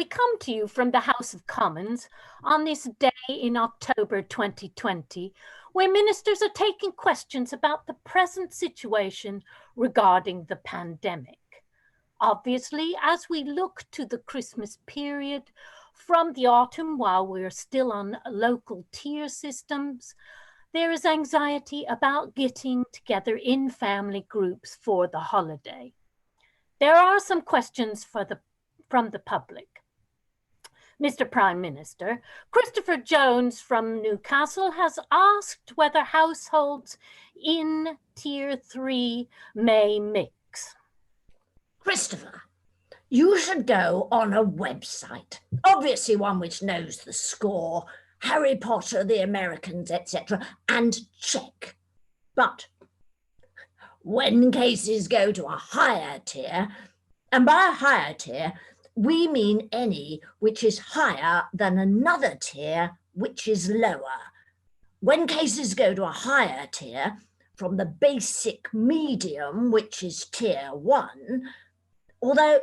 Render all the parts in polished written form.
We come to you from the House of Commons on this day in October 2020, where ministers are taking questions about the present situation regarding the pandemic. Obviously, as we look to the Christmas period from the autumn while we're still on local tier systems, there is anxiety about getting together in family groups for the holiday. There are some questions from the public. Mr. Prime Minister, Christopher Jones from Newcastle has asked whether households in Tier 3 may mix. Christopher, you should go on a website, obviously one which knows the score, Harry Potter, the Americans, etc., and check. But when cases go to a higher tier, and by a higher tier, we mean any which is higher than another tier which is lower. When cases go to a higher tier, from the basic medium, which is tier 1, although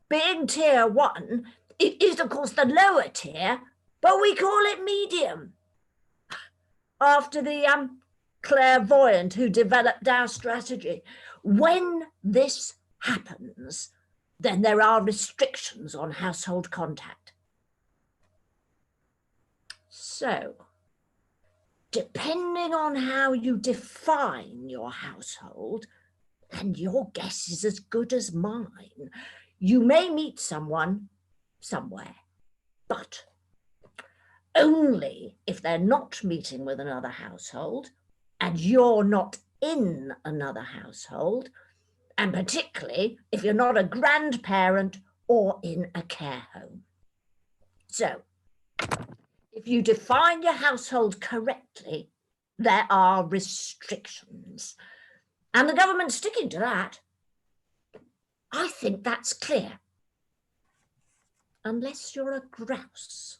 being tier 1, it is of course the lower tier, but we call it medium. After the clairvoyant who developed our strategy. When this happens, then there are restrictions on household contact. So, depending on how you define your household, and your guess is as good as mine, you may meet someone somewhere, but only if they're not meeting with another household and you're not in another household, and particularly if you're not a grandparent or in a care home. So, if you define your household correctly, there are restrictions. And the government's sticking to that. I think that's clear. Unless you're a grouse.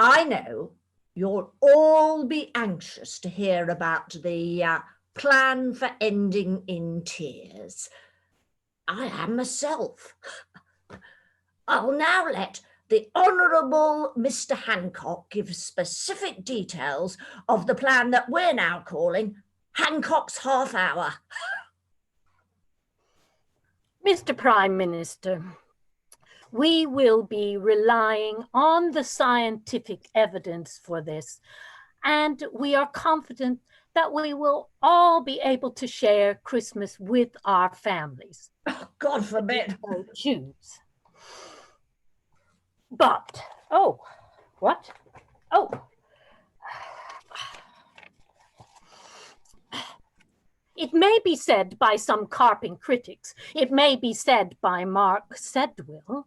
I know you'll all be anxious to hear about the plan for ending in tiers. I am myself. I'll now let the Honourable Mr. Hancock give specific details of the plan that we're now calling Hancock's Half Hour. Mr. Prime Minister, we will be relying on the scientific evidence for this, and we are confident that we will all be able to share Christmas with our families. Oh, God forbid. Choose. But, what? It may be said by some carping critics, it may be said by Mark Sedwill,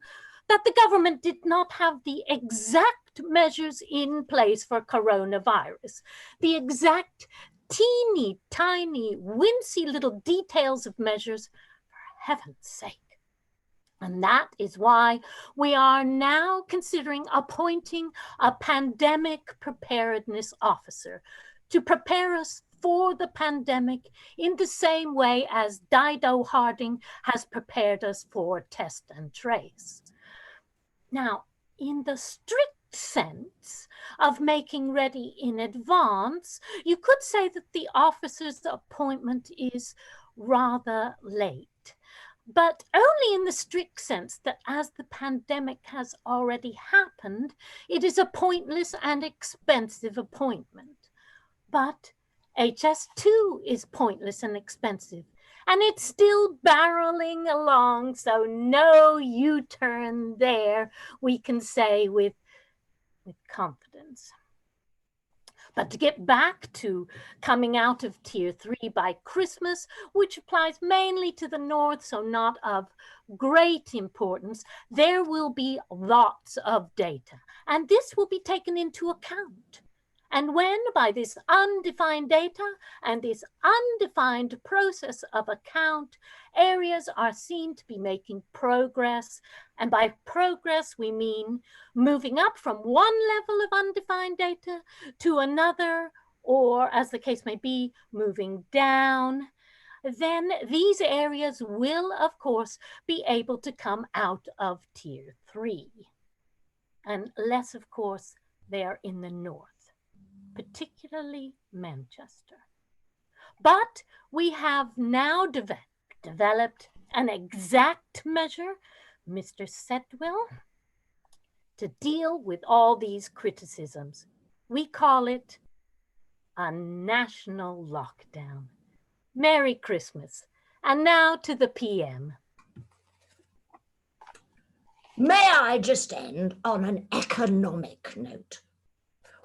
that the government did not have the exact measures in place for coronavirus, the exact teeny tiny wincy little details of measures, for heaven's sake. And that is why we are now considering appointing a pandemic preparedness officer to prepare us for the pandemic in the same way as Dido Harding has prepared us for test and trace. Now, in the strict sense of making ready in advance, you could say that the officer's appointment is rather late. But only in the strict sense that as the pandemic has already happened, it is a pointless and expensive appointment. But HS2 is pointless and expensive, and it's still barreling along, so no U-turn there, we can say with confidence. But to get back to coming out of Tier 3 by Christmas, which applies mainly to the north, so not of great importance, there will be lots of data, and this will be taken into account. And when, by this undefined data and this undefined process of account, areas are seen to be making progress, and by progress we mean moving up from one level of undefined data to another, or as the case may be, moving down, then these areas will, of course, be able to come out of Tier 3. Unless, of course, they are in the north, particularly Manchester. But we have now developed an exact measure, Mr. Tredwel, to deal with all these criticisms. We call it a national lockdown. Merry Christmas. And now to the PM. May I just end on an economic note?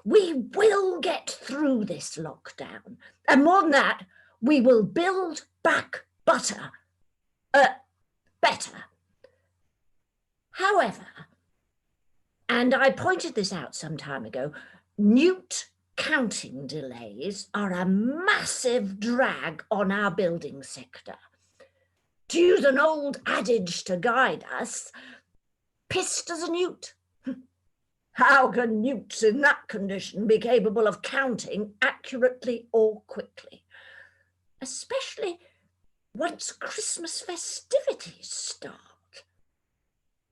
We will get through this lockdown. And more than that, we will build back better. However, and I pointed this out some time ago, newt counting delays are a massive drag on our building sector. To use an old adage to guide us, pissed as a newt. How can newts in that condition be capable of counting accurately or quickly? Especially once Christmas festivities start.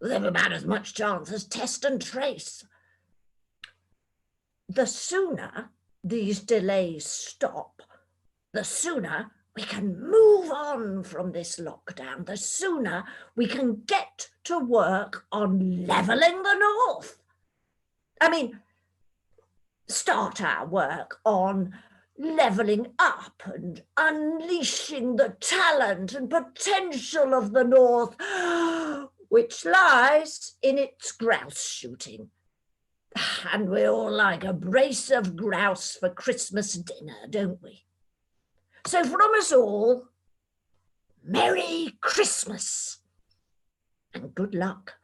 They've about as much chance as test and trace. The sooner these delays stop, the sooner we can move on from this lockdown, the sooner we can get to work on levelling the north. I mean, start our work on levelling up and unleashing the talent and potential of the north, which lies in its grouse shooting. And we all like a brace of grouse for Christmas dinner, don't we? So from us all, Merry Christmas and good luck.